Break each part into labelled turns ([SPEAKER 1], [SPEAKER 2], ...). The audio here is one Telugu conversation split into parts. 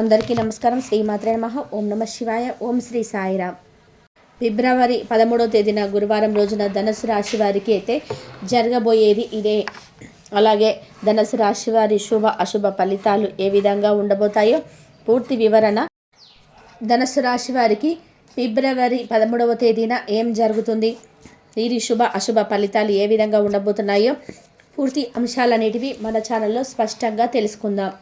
[SPEAKER 1] అందరికీ నమస్కారం. శ్రీమాత్రే నమః. ఓం నమ శివాయ. ఓం శ్రీ సాయిరామ్. ఫిబ్రవరి 13వ తేదీన గురువారం రోజున ధనుసు రాశి వారికి అయితే జరగబోయేది ఇదే. అలాగే ధనుసు రాశి వారి శుభ అశుభ ఫలితాలు ఏ విధంగా ఉండబోతాయో పూర్తి వివరణ. ధనుసు రాశి వారికి ఫిబ్రవరి 13వ తేదీన ఏం జరుగుతుంది, వీరి శుభ అశుభ ఫలితాలు ఏ విధంగా ఉండబోతున్నాయో పూర్తి అంశాలన్నిటివి మన ఛానల్లో స్పష్టంగా తెలుసుకుందాం.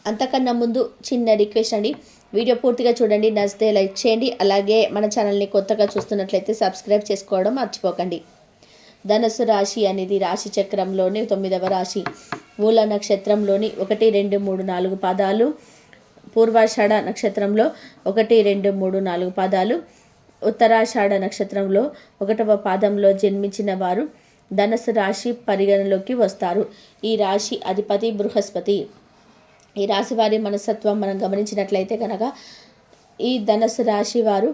[SPEAKER 1] అంతకన్నా ముందు చిన్న రిక్వెస్ట్ అండి, వీడియో పూర్తిగా చూడండి, నచ్చితే లైక్ చేయండి. అలాగే మన ఛానల్ని కొత్తగా చూస్తున్నట్లయితే సబ్స్క్రైబ్ చేసుకోవడం మర్చిపోకండి. ధనుసు రాశి అనేది రాశి చక్రంలోని 9వ రాశి. మూల నక్షత్రంలోని 1, 2, 3, 4 పాదాలు, పూర్వాషాఢ నక్షత్రంలో 1, 2, 3, 4 పాదాలు, ఉత్తరాషాఢ నక్షత్రంలో 1వ పాదంలో జన్మించిన వారు ధనుసు రాశి పరిగణలోకి వస్తారు. ఈ రాశి అధిపతి బృహస్పతి. ఈ రాశి వారి మనస్తత్వం మనం గమనించినట్లయితే కనుక ఈ ధనుసు రాశి వారు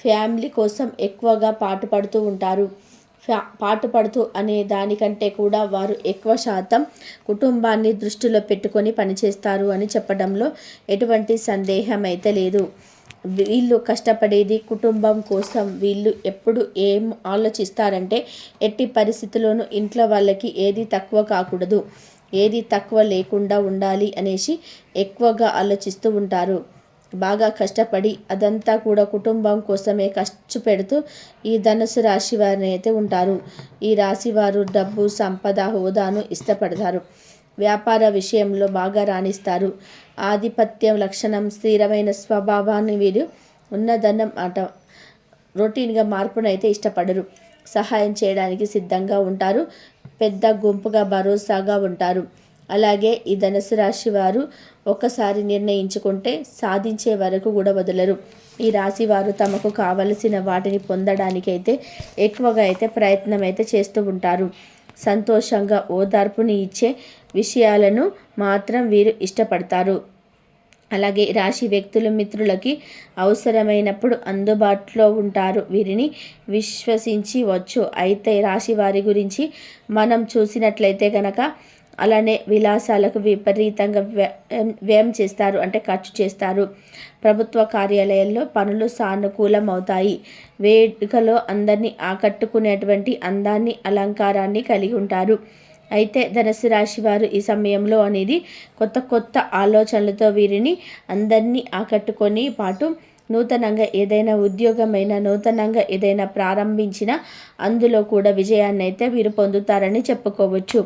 [SPEAKER 1] ఫ్యామిలీ కోసం ఎక్కువగా పాటుపడుతూ ఉంటారు. పాటుపడుతూ అనే దానికంటే కూడా వారు ఎక్కువ శాతం కుటుంబాన్ని దృష్టిలో పెట్టుకొని పనిచేస్తారు అని చెప్పడంలో ఎటువంటి సందేహం అయితే లేదు. వీళ్ళు కష్టపడేది కుటుంబం కోసం. వీళ్ళు ఎప్పుడు ఏం ఆలోచిస్తారంటే ఎట్టి పరిస్థితుల్లోనూ ఇంట్లో వాళ్ళకి ఏది తక్కువ కాకూడదు, ఏది తక్కువ లేకుండా ఉండాలి అనేసి ఎక్కువగా ఆలోచిస్తూ ఉంటారు. బాగా కష్టపడి అదంతా కూడా కుటుంబం కోసమే ఖర్చు పెడుతూ ఈ ధనుసు రాశి వారిని అయితే ఉంటారు. ఈ రాశి వారు డబ్బు, సంపద, హోదాను ఇష్టపడతారు. వ్యాపార విషయంలో బాగా రాణిస్తారు. ఆధిపత్య లక్షణం, స్థిరమైన స్వభావాన్ని వీరు ఉన్నదన్నం ఆట. రొటీన్గా మార్పును అయితే ఇష్టపడరు. సహాయం చేయడానికి సిద్ధంగా ఉంటారు. పెద్ద గుంపుగా భరోసాగా ఉంటారు. అలాగే ఈ ధనుసు రాశి వారు ఒకసారి నిర్ణయించుకుంటే సాధించే వరకు కూడా వదలరు. ఈ రాశి వారు తమకు కావలసిన వాటిని పొందడానికి అయితే ఎక్కువగా అయితే ప్రయత్నం అయితే చేస్తూ ఉంటారు. సంతోషంగా ఓదార్పుని ఇచ్చే విషయాలను మాత్రం వీరు ఇష్టపడతారు. అలాగే రాశి వ్యక్తులు మిత్రులకి అవసరమైనప్పుడు అందుబాటులో ఉంటారు. వీరిని విశ్వసించవచ్చు. అయితే రాశి వారి గురించి మనం చూసినట్లయితే కనుక అలానే విలాసాలకు విపరీతంగా వ్యయం చేస్తారు, అంటే ఖర్చు చేస్తారు. ప్రభుత్వ కార్యాలయాల్లో పనులు సానుకూలం అవుతాయి. వేడుకలో అందరినీ ఆకట్టుకునేటువంటి అందాన్ని, అలంకారాన్ని కలిగి ఉంటారు. అయితే ధనుసు రాశి వారు ఈ సమయంలో అనేది కొత్త ఆలోచనలతో వీరిని అందరినీ ఆకట్టుకొని పాటు నూతనంగా ఏదైనా ఉద్యోగమైనా, నూతనంగా ఏదైనా ప్రారంభించినా అందులో కూడా విజయాన్ని అయితే వీరు పొందుతారని చెప్పుకోవచ్చు.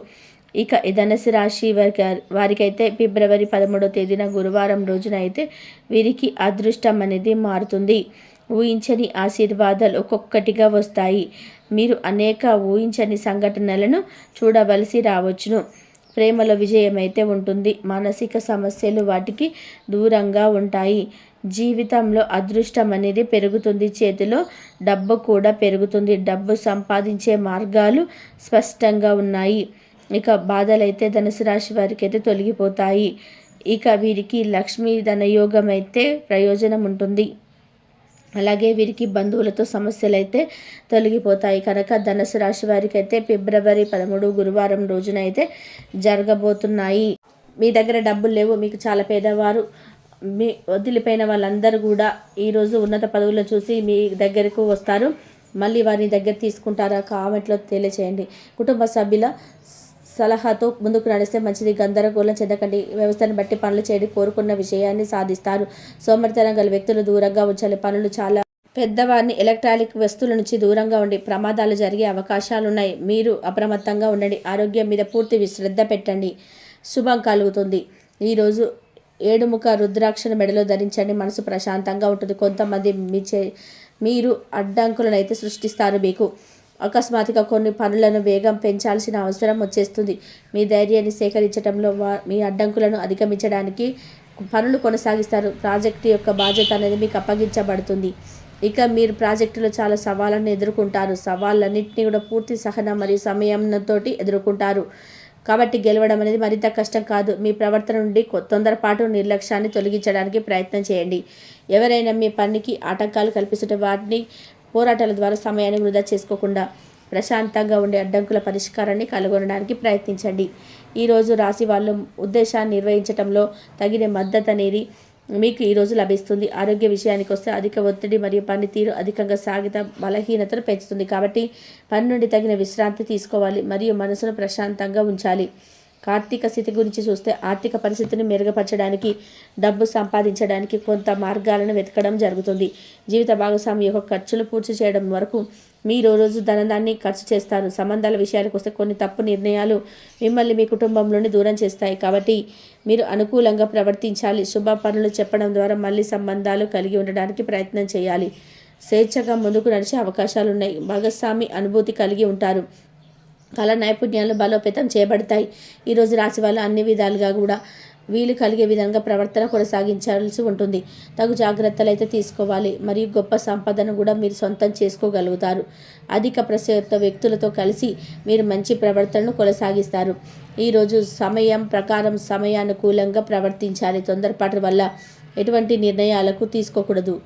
[SPEAKER 1] ఇక ఈ ధనుసు రాశి వారికైతే ఫిబ్రవరి 13వ తేదీన గురువారం రోజున అయితే వీరికి అదృష్టం అనేది మారుతుంది. ఊహించని ఆశీర్వాదాలు ఒక్కొక్కటిగా వస్తాయి. మీరు అనేక ఊహించని సంఘటనలను చూడవలసి రావచ్చును. ప్రేమలో విజయం అయితే ఉంటుంది. మానసిక సమస్యలు వాటికి దూరంగా ఉంటాయి. జీవితంలో అదృష్టం అనేది పెరుగుతుంది. చేతిలో డబ్బు కూడా పెరుగుతుంది. డబ్బు సంపాదించే మార్గాలు స్పష్టంగా ఉన్నాయి. ఇక బాధలైతే ధనుసు రాశి వారికి అయితే తొలగిపోతాయి. ఇక వీరికి లక్ష్మీ ధనయోగం అయితే ప్రయోజనం ఉంటుంది. అలాగే వీరికి బంధువులతో సమస్యలు అయితే తొలగిపోతాయి. కనుక ధనుసు రాశి వారికి అయితే ఫిబ్రవరి 13 గురువారం రోజున అయితే జరగబోతున్నాయి. మీ దగ్గర డబ్బులు లేవు, మీకు చాలా పేదవారు, మీ వదిలిపోయిన వాళ్ళందరూ కూడా ఈరోజు ఉన్నత పదవుల్లో చూసి మీ దగ్గరకు వస్తారు. మళ్ళీ వారిని దగ్గర తీసుకుంటారా? కామెంట్లో తెలియచేయండి. కుటుంబ సభ్యుల సలహాతో ముందుకు నడిస్తే మంచిది. గందరగోళం చెందకండి. వ్యవస్థను బట్టి పనులు చేయడం, కోరుకున్న విషయాన్ని సాధిస్తారు. సోమరితనం గల వ్యక్తులు దూరంగా ఉంచాలి. పనులు చాలా పెద్దవారిని, ఎలక్ట్రానిక్ వస్తువుల నుంచి దూరంగా ఉండి ప్రమాదాలు జరిగే అవకాశాలున్నాయి. మీరు అప్రమత్తంగా ఉండండి. ఆరోగ్యం మీద పూర్తి శ్రద్ధ పెట్టండి. శుభం కలుగుతుంది. ఈరోజు 7 ముఖ రుద్రాక్షను మెడలో ధరించండి. మనసు ప్రశాంతంగా ఉంటుంది. కొంతమంది మీరు అడ్డంకులను అయితే సృష్టిస్తారు. మీకు అకస్మాత్తుగా కొన్ని పనులను వేగం పెంచాల్సిన అవసరం వచ్చేస్తుంది. మీ ధైర్యాన్ని సేకరించడంలో మీ అడ్డంకులను అధిగమించడానికి పనులు కొనసాగిస్తారు. ప్రాజెక్టు యొక్క బాధ్యత అనేది మీకు అప్పగించబడుతుంది. ఇక మీరు ప్రాజెక్టులో చాలా సవాళ్ళను ఎదుర్కొంటారు. సవాళ్ళన్నింటినీ కూడా పూర్తి సహనం మరియు సమయంతో ఎదుర్కొంటారు. కాబట్టి గెలవడం అనేది మరింత కష్టం కాదు. మీ ప్రవర్తన నుండి తొందరపాటు, నిర్లక్ష్యాన్ని తొలగించడానికి ప్రయత్నం చేయండి. ఎవరైనా మీ పనికి ఆటంకాలు కల్పిస్తుంటే వాటిని పోరాటాల ద్వారా సమయాన్ని వృధా చేసుకోకుండా ప్రశాంతంగా ఉండే అడ్డంకుల పరిష్కారాన్ని కనుగొనడానికి ప్రయత్నించండి. ఈరోజు రాశి వాళ్ళు ఉద్దేశాన్ని నిర్వహించడంలో తగిన మద్దతు అనేది మీకు ఈరోజు లభిస్తుంది. ఆరోగ్య విషయానికి వస్తే అధిక ఒత్తిడి మరియు పనితీరు అధికంగా సాగిత బలహీనతను పెంచుతుంది. కాబట్టి పని నుండి తగిన విశ్రాంతి తీసుకోవాలి మరియు మనసును ప్రశాంతంగా ఉంచాలి. ఆర్థిక స్థితి గురించి చూస్తే ఆర్థిక పరిస్థితిని మెరుగుపరచడానికి, డబ్బు సంపాదించడానికి కొంత మార్గాలను వెతకడం జరుగుతుంది. జీవిత భాగస్వామి యొక్క ఖర్చులు పూర్తి చేయడం వరకు మీరు రోజు ధనాన్ని ఖర్చు చేస్తారు. సంబంధాల విషయానికి వస్తే కొన్ని తప్పు నిర్ణయాలు మిమ్మల్ని మీ కుటుంబంలోని దూరం చేస్తాయి. కాబట్టి మీరు అనుకూలంగా ప్రవర్తించాలి. శుభ పనులు చెప్పడం ద్వారా మళ్ళీ సంబంధాలు కలిగి ఉండడానికి ప్రయత్నం చేయాలి. స్వేచ్ఛగా ముందుకు నడిచే అవకాశాలు ఉన్నాయి. భాగస్వామి అనుభూతి కలిగి ఉంటారు. కళా నైపుణ్యాలు బలోపేతం చేయబడతాయి. ఈరోజు రాశి వాళ్ళు అన్ని విధాలుగా కూడా వీలు కలిగే విధంగా ప్రవర్తన కొనసాగించాల్సి ఉంటుంది. తగు జాగ్రత్తలు అయితే తీసుకోవాలి మరియు గొప్ప సంపదను కూడా మీరు సొంతం చేసుకోగలుగుతారు. అధిక ప్రసిద్ధ వ్యక్తులతో కలిసి మీరు మంచి ప్రవర్తనను కొనసాగిస్తారు. ఈరోజు సమయం ప్రకారం సమయానుకూలంగా ప్రవర్తించాలి. తొందరపాటు వల్ల ఎటువంటి నిర్ణయాలకు తీసుకోకూడదు.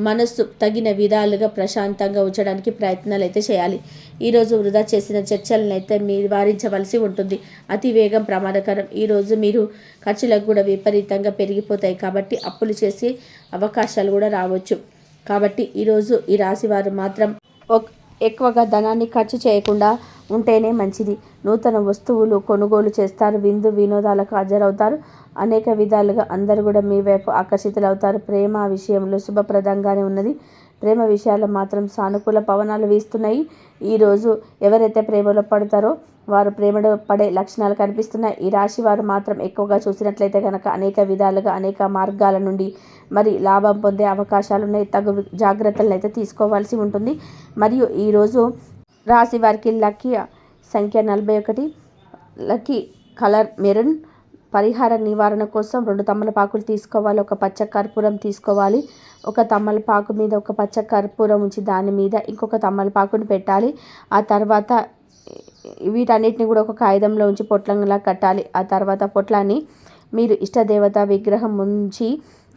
[SPEAKER 1] మనస్సు తగిన విధాలుగా ప్రశాంతంగా ఉంచడానికి ప్రయత్నాలు అయితే చేయాలి. ఈరోజు వృధా చేసిన చర్చలను అయితే నివారించవలసి ఉంటుంది. అతి వేగం ప్రమాదకరం. ఈరోజు మీరు ఖర్చులకు కూడా విపరీతంగా పెరిగిపోతాయి. కాబట్టి అప్పులు చేసే అవకాశాలు కూడా రావచ్చు. కాబట్టి ఈరోజు ఈ రాశి వారు మాత్రం ఎక్కువగా ధనాన్ని ఖర్చు చేయకుండా ఉంటేనే మంచిది. నూతన వస్తువులు కొనుగోలు చేస్తారు. విందు వినోదాలకు హాజరవుతారు. అనేక విధాలుగా అందరూ కూడా మీ వైపు ఆకర్షితులవుతారు. ప్రేమ విషయంలో శుభప్రదంగానే ఉన్నది. ప్రేమ విషయాల్లో మాత్రం సానుకూల పవనాలు వీస్తున్నాయి. ఈరోజు ఎవరైతే ప్రేమలో పడతారో వారు ప్రేమలో పడే లక్షణాలు కనిపిస్తున్నాయి. ఈ రాశి వారు మాత్రం ఎక్కువగా చూసినట్లయితే కనుక అనేక విధాలుగా అనేక మార్గాల నుండి మరి లాభం పొందే అవకాశాలు ఉన్నాయి. తగు జాగ్రత్తలను అయితే తీసుకోవాల్సి ఉంటుంది. మరియు ఈరోజు రాశి వారికి లక్కీ సంఖ్య 41, లక్కీ కలర్ మెరూన్. పరిహార నివారణ కోసం 2 తమలపాకులు తీసుకోవాలి. ఒక పచ్చ కర్పూరం తీసుకోవాలి. ఒక తమలపాకు మీద ఒక పచ్చ కర్పూరం ఉంచి దాని మీద ఇంకొక తమలపాకుని పెట్టాలి. ఆ తర్వాత వీటన్నిటిని కూడా ఒక కాగితంలో ఉంచి పొట్లంలా కట్టాలి. ఆ తర్వాత పొట్లాన్ని మీరు ఇష్టదేవత విగ్రహం ఉంచి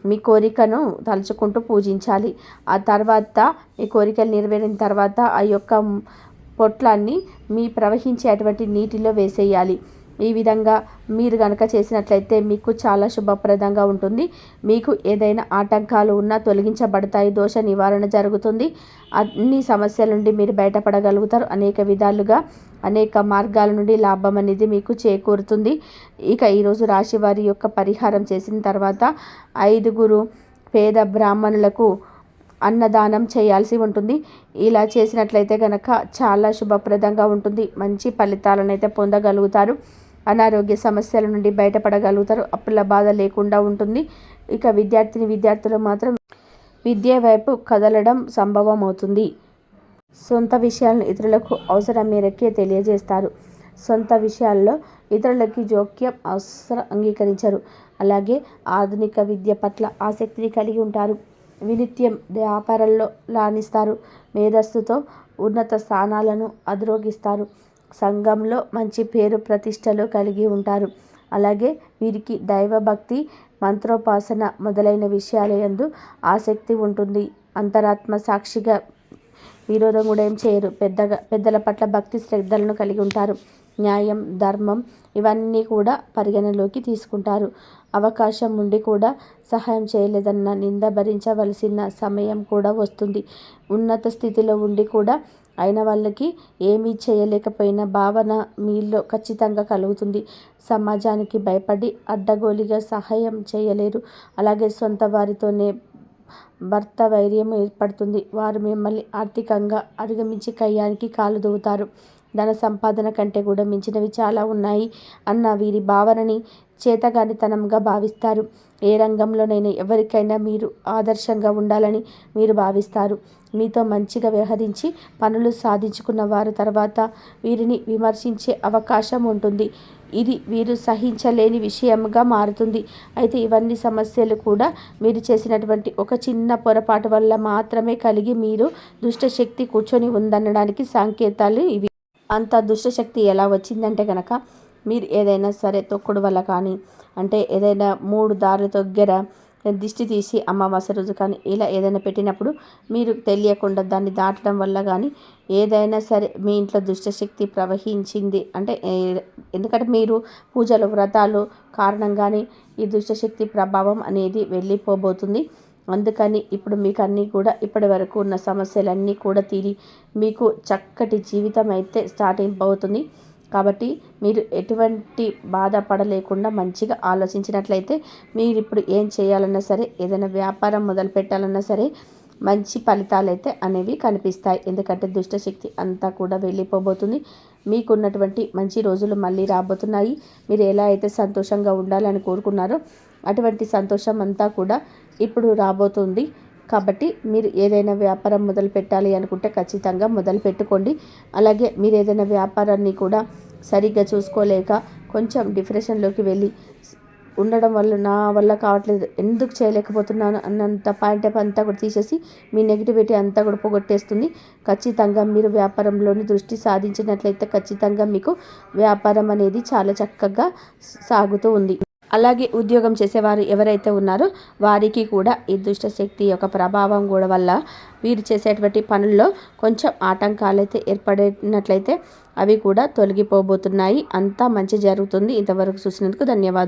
[SPEAKER 1] మీ కోరికను తలుచుకుంటూ పూజించాలి. ఆ తర్వాత మీ కోరికలు నెరవేరిన తర్వాత ఆ యొక్క పొట్లాన్ని మీ ప్రవహించే అటువంటి నీటిలో వేసేయాలి. ఈ విధంగా మీరు కనుక చేసినట్లయితే మీకు చాలా శుభప్రదంగా ఉంటుంది. మీకు ఏదైనా ఆటంకాలు ఉన్నా తొలగించబడతాయి. దోష నివారణ జరుగుతుంది. అన్ని సమస్యల నుండి మీరు బయటపడగలుగుతారు. అనేక విధాలుగా అనేక మార్గాల నుండి లాభం అనేది మీకు చేకూరుతుంది. ఇక ఈరోజు రాశి వారి యొక్క పరిహారం చేసిన తర్వాత 5 పేద బ్రాహ్మణులకు అన్నదానం చేయాల్సి ఉంటుంది. ఇలా చేసినట్లయితే కనుక చాలా శుభప్రదంగా ఉంటుంది. మంచి ఫలితాలను అయితే పొందగలుగుతారు. అనారోగ్య సమస్యల నుండి బయటపడగలుగుతారు. అప్పుల బాధ లేకుండా ఉంటుంది. ఇక విద్యార్థులు మాత్రం విద్య వైపు కదలడం సంభవం అవుతుంది. సొంత విషయాలను ఇతరులకు అవసరం మేరకే తెలియజేస్తారు. సొంత విషయాల్లో ఇతరులకి జోక్యం అంగీకరించరు. అలాగే ఆధునిక విద్య పట్ల ఆసక్తిని కలిగి ఉంటారు. వినిత్యం వ్యాపారంలో రాణిస్తారు. మేధస్సుతో ఉన్నత స్థానాలను అధిరోహిస్తారు. సంఘంలో మంచి పేరు ప్రతిష్టలు కలిగి ఉంటారు. అలాగే వీరికి దైవభక్తి, మంత్రోపాసన మొదలైన విషయాల యందు ఆసక్తి ఉంటుంది. అంతరాత్మ సాక్షిగా విరోధం కూడా ఏం చేయరు. పెద్దల పట్ల భక్తి శ్రద్ధలను కలిగి ఉంటారు. న్యాయం, ధర్మం ఇవన్నీ కూడా పరిగణలోకి తీసుకుంటారు. అవకాశం ఉండి కూడా సహాయం చేయలేదన్న నింద భరించవలసిన సమయం కూడా వస్తుంది. ఉన్నత స్థితిలో ఉండి కూడా అయిన వాళ్ళకి ఏమీ చేయలేకపోయిన భావన మీలో ఖచ్చితంగా కలుగుతుంది. సమాజానికి భయపడి అడ్డగోలిగా సహాయం చేయలేరు. అలాగే సొంత వారితోనే భర్త వైర్యం ఏర్పడుతుంది. వారు మిమ్మల్ని ఆర్థికంగా అధిగమించి కయ్యానికి కాలు దూవుతారు. ధన సంపాదన కంటే కూడా మించినవి చాలా ఉన్నాయి అన్న వీరి భావనని చేతగానితనంగా భావిస్తారు. ఏ రంగంలోనైనా ఎవరికైనా మీరు ఆదర్శంగా ఉండాలని మీరు భావిస్తారు. మీతో మంచిగా వ్యవహరించి పనులు సాధించుకున్న వారు తర్వాత వీరిని విమర్శించే అవకాశం ఉంటుంది. ఇది వీరు సహించలేని విషయంగా మారుతుంది. అయితే ఇవన్నీ సమస్యలు కూడా మీరు చేసినటువంటి ఒక చిన్న పొరపాటు వల్ల మాత్రమే కలిగి మీరు దుష్టశక్తి కూర్చొని ఉందనడానికి సంకేతాలు ఇవి. అంత దుష్టశక్తి ఎలా వచ్చిందంటే కనుక మీరు ఏదైనా సరే తొక్కుడు వల్ల కానీ, అంటే ఏదైనా 3 దారుల దగ్గర దిష్టి తీసి అమావాస్య రోజు కానీ ఇలా ఏదైనా పెట్టినప్పుడు మీరు తెలియకుండా దాన్ని దాటడం వల్ల కానీ ఏదైనా సరే మీ ఇంట్లో దుష్టశక్తి ప్రవహించింది అంటే ఎందుకంటే మీరు పూజలు వ్రతాలు కారణంగానే ఈ దుష్టశక్తి ప్రభావం అనేది వెళ్ళిపోబోతుంది. అందుకని ఇప్పుడు మీకు అన్నీ కూడా ఇప్పటి వరకు ఉన్న సమస్యలన్నీ కూడా తీరి మీకు చక్కటి జీవితం అయితే స్టార్టింగ్ అవుతుంది. కాబట్టి మీరు ఎటువంటి బాధపడలేకుండా మంచిగా ఆలోచించినట్లయితే మీరు ఇప్పుడు ఏం చేయాలన్నా సరే ఏదైనా వ్యాపారం మొదలు పెట్టాలన్నా సరే మంచి ఫలితాలు అయితే అనేవి కనిపిస్తాయి. ఎందుకంటే దుష్టశక్తి అంతా కూడా వెళ్ళిపోబోతుంది. మీకున్నటువంటి మంచి రోజులు మళ్ళీ రాబోతున్నాయి. మీరు ఎలా అయితే సంతోషంగా ఉండాలని కోరుకున్నారో అటువంటి సంతోషం అంతా కూడా ఇప్పుడు రాబోతుంది. కాబట్టి మీరు ఏదైనా వ్యాపారం మొదలు పెట్టాలి అనుకుంటే ఖచ్చితంగా మొదలు పెట్టుకోండి. అలాగే మీరు ఏదైనా వ్యాపారాన్ని కూడా సరిగ్గా చూసుకోలేక కొంచెం డిప్రెషన్లోకి వెళ్ళి ఉండడం వల్ల నా వల్ల కావట్లేదు, ఎందుకు చేయలేకపోతున్నాను అన్నంత పాయింట్ అంతా కూడా తీసేసి మీ నెగిటివిటీ అంతా కూడా పోగొట్టేస్తుంది. ఖచ్చితంగా మీరు వ్యాపారంలోని దృష్టి సాధించినట్లయితే ఖచ్చితంగా మీకు వ్యాపారం అనేది చాలా చక్కగా సాగుతూ ఉంది. అలాగే ఉద్యోగం చేసేవారు ఎవరైతే ఉన్నారో వారికి కూడా ఈ దుష్టశక్తి యొక్క ప్రభావం కూడా వల్ల వీరు చేసేటువంటి పనుల్లో కొంచెం ఆటంకాలు అయితే ఏర్పడినట్లయితే అవి కూడా తొలగిపోబోతున్నాయి. అంతా మంచి జరుగుతుంది. ఇంతవరకు చూసినందుకు ధన్యవాదాలు.